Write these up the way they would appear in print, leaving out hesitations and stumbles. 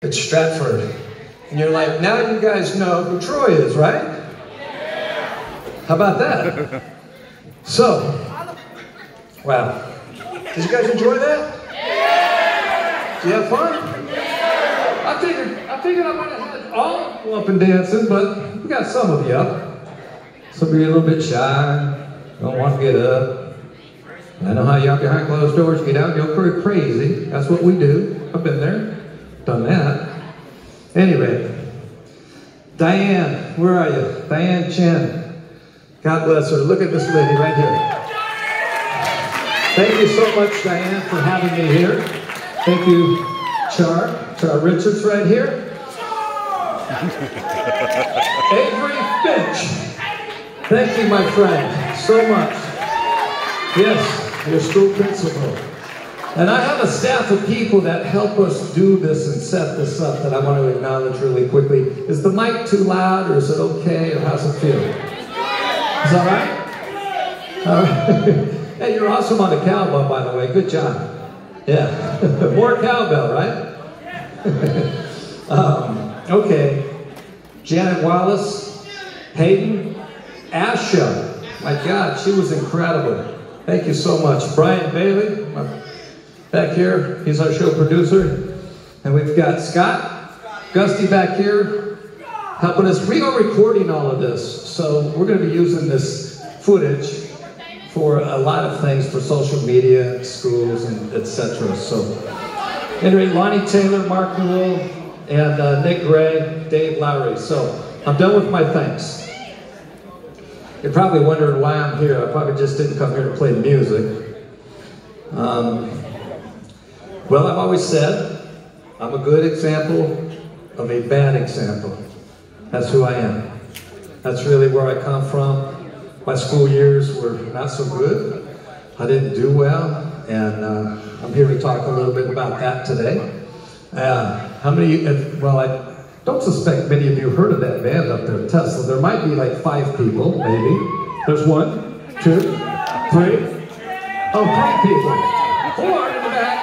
It's Stratford. And you're like, now you guys know who Troy is, right? How about that? So, wow. Did you guys enjoy that? Did you have fun? I figured I might have had all of you up and dancing, but we got some of you up. Some of you are a little bit shy, don't want to get up. I know how y'all behind closed doors get out, go pretty crazy. That's what we do. I've been there, done that. Anyway, Diane, where are you? Diane Chen. God bless her. Look at this lady right here. Thank you so much, Diane, for having me here. Thank you, Char Richards right here. Avery Finch. Thank you, my friend, so much. Yes, your school principal. And I have a staff of people that help us do this and set this up that I want to acknowledge really quickly. Is the mic too loud, or is it okay, or how's it feel? Is that all right? All right. Hey, you're awesome on the cowbell, by the way. Good job. Yeah. More cowbell, right? Okay. Janet Wallace, Hayden, Asha. My God, she was incredible. Thank you so much. Brian Bailey, back here. He's our show producer. And we've got Scott Gusty back here helping us. We are recording all of this, so we're going to be using this footage for a lot of things, for social media, schools, and etc. So, anyway, Lonnie Taylor, Mark Newell, and Nick Gray, Dave Lowry. So, I'm done with my thanks. You're probably wondering why I'm here. I probably just didn't come here to play music. Well, I've always said I'm a good example of a bad example. That's who I am. That's really where I come from. My school years were not so good. I didn't do well, and I'm here to talk a little bit about that today. How many, well, I don't suspect many of you heard of that band up there, Tesla. There might be like 5 people, maybe. There's 1, 2, 3. Oh, 3 people. 4 in the back.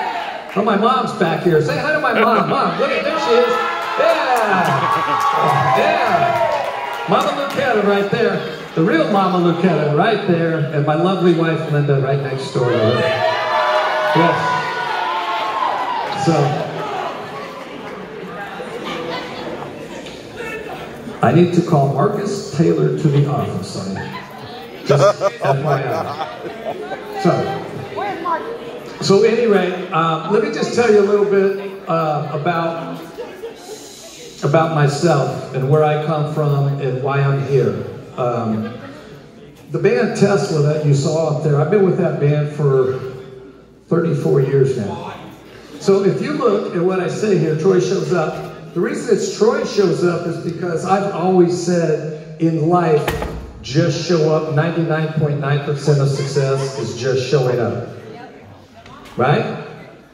Oh, my mom's back here. Say hi to my mom. Mom, look at, there she is. Yeah. Yeah. Mama Lucetta right there. The real Mama Lucetta right there. And my lovely wife, Linda, right next door to her. Yes. So, I need to call Marcus Taylor to the office. Just FYI. So anyway, let me just tell you a little bit about myself and where I come from and why I'm here. The band Tesla that you saw up there, I've been with that band for 34 years now. So if you look at what I say here, Troy shows up. The reason it's Troy shows up is because I've always said in life, just show up. 99.9% of success is just showing up. Right?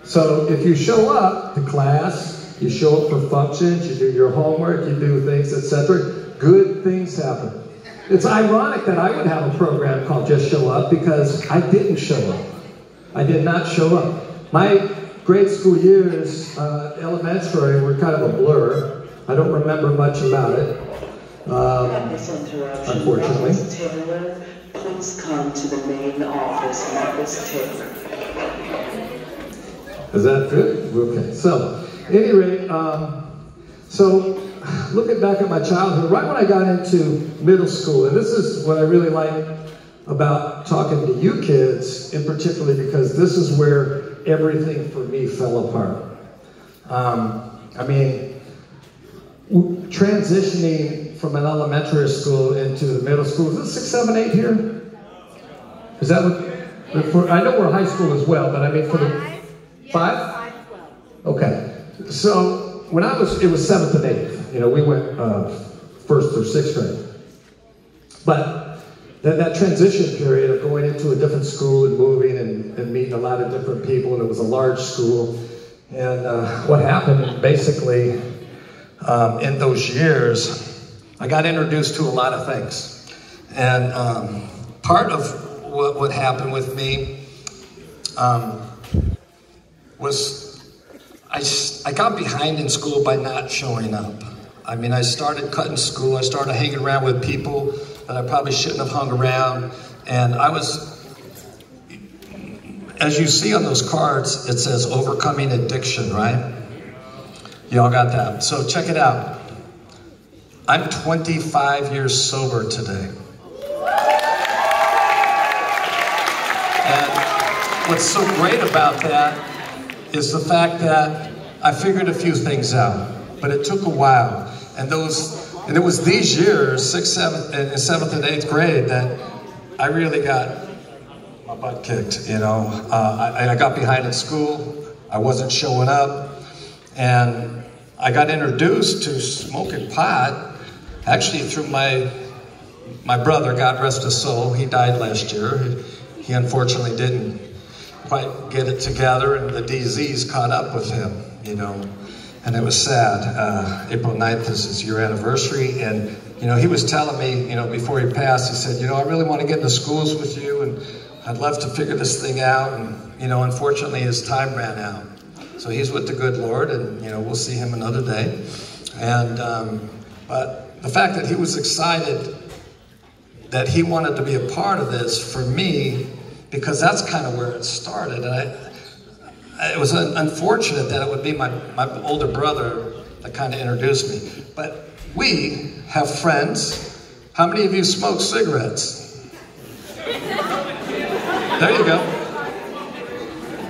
So if you show up to class, you show up for functions, you do your homework, you do things, etc., good things happen. It's ironic that I would have a program called Just Show Up because I didn't show up. I did not show up. My grade school years, elementary, were kind of a blur. I don't remember much about it, unfortunately. Taylor, please come to the main office, Marcus Taylor. Is that good? Okay. So, at any rate, so looking back at my childhood, right when I got into middle school, and this is what I really like about talking to you kids, in particular, because this is where everything for me fell apart. I mean, transitioning from an elementary school into the middle school, is this 6, 7, 8 here? Is that what, I know we're high school as well, but I mean for the 5? Okay. So when it was 7th and 8th, you know, we went 1st or 6th grade. But then that transition period of going into a different school and moving and meeting a lot of different people, and it was a large school. And what happened basically in those years, I got introduced to a lot of things. And part of what happened with me was I got behind in school by not showing up. I mean, I started cutting school. I started hanging around with people that I probably shouldn't have hung around. And I was, as you see on those cards, it says overcoming addiction, right? Y'all got that. So check it out. I'm 25 years sober today. And what's so great about that is the fact that I figured a few things out, but it took a while. And it was these years, 6th, 7th, and 8th grade, that I really got my butt kicked, you know. I got behind in school, I wasn't showing up, and I got introduced to smoking pot, actually through my brother, God rest his soul. He died last year. He unfortunately didn't quite get it together, and the disease caught up with him, you know. And it was sad. April 9th is your anniversary, and you know, he was telling me, you know, before he passed, he said, you know, I really want to get into schools with you, and I'd love to figure this thing out. And you know, unfortunately, his time ran out. So he's with the good Lord, and you know, we'll see him another day. And but the fact that he was excited that he wanted to be a part of this for me, because that's kind of where it started. And it was unfortunate that it would be my older brother that kind of introduced me. But we have friends. How many of you smoke cigarettes? There you go.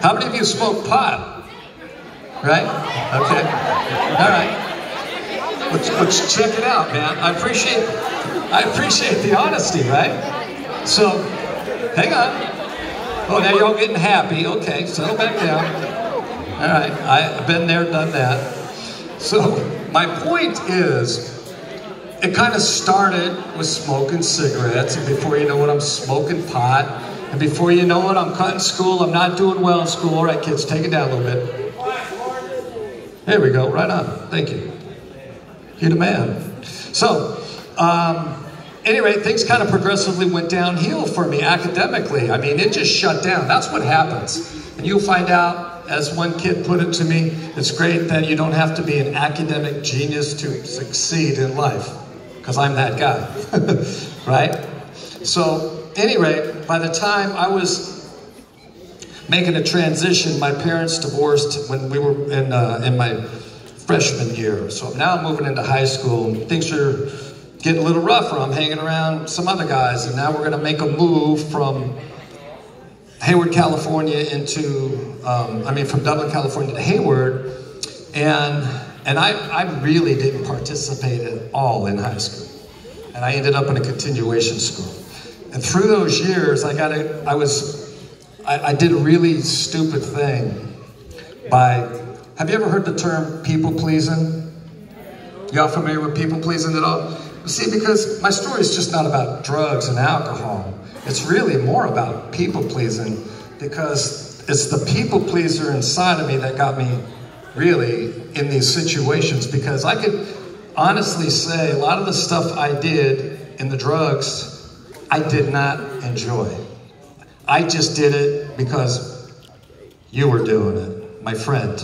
How many of you smoke pot? Right? Okay. All right. Let's check it out, man. I appreciate the honesty, right? So, hang on. Oh, now you're all getting happy. Okay, settle back down. All right, I've been there, done that. So my point is, it kind of started with smoking cigarettes, and before you know it, I'm smoking pot, and before you know it, I'm cutting school. I'm not doing well in school. All right, kids, take it down a little bit. There we go, right on. Thank you. You're the man. So, anyway, things kind of progressively went downhill for me academically. I mean, it just shut down. That's what happens. And you'll find out, as one kid put it to me, it's great that you don't have to be an academic genius to succeed in life. Because I'm that guy, right? So, anyway, by the time I was making a transition, my parents divorced when we were in my freshman year. So now I'm moving into high school, and things are getting a little rougher. I'm hanging around some other guys, and now we're going to make a move from Hayward, California into, from Dublin, California to Hayward, and I really didn't participate at all in high school, and I ended up in a continuation school. And through those years, I did a really stupid thing by, have you ever heard the term people pleasing? Y'all familiar with people pleasing at all? See, because my story is just not about drugs and alcohol. It's really more about people pleasing, because it's the people pleaser inside of me that got me really in these situations. Because I could honestly say a lot of the stuff I did in the drugs, I did not enjoy. I just did it because you were doing it, my friend.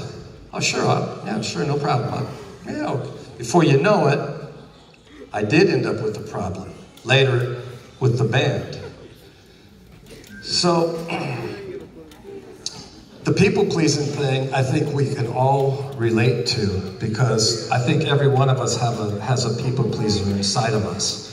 Oh, sure, yeah, sure, no problem. Yeah, before you know it, I did end up with a problem, later with the band. So, the people-pleasing thing, I think we can all relate to, because I think every one of us has a people-pleaser inside of us.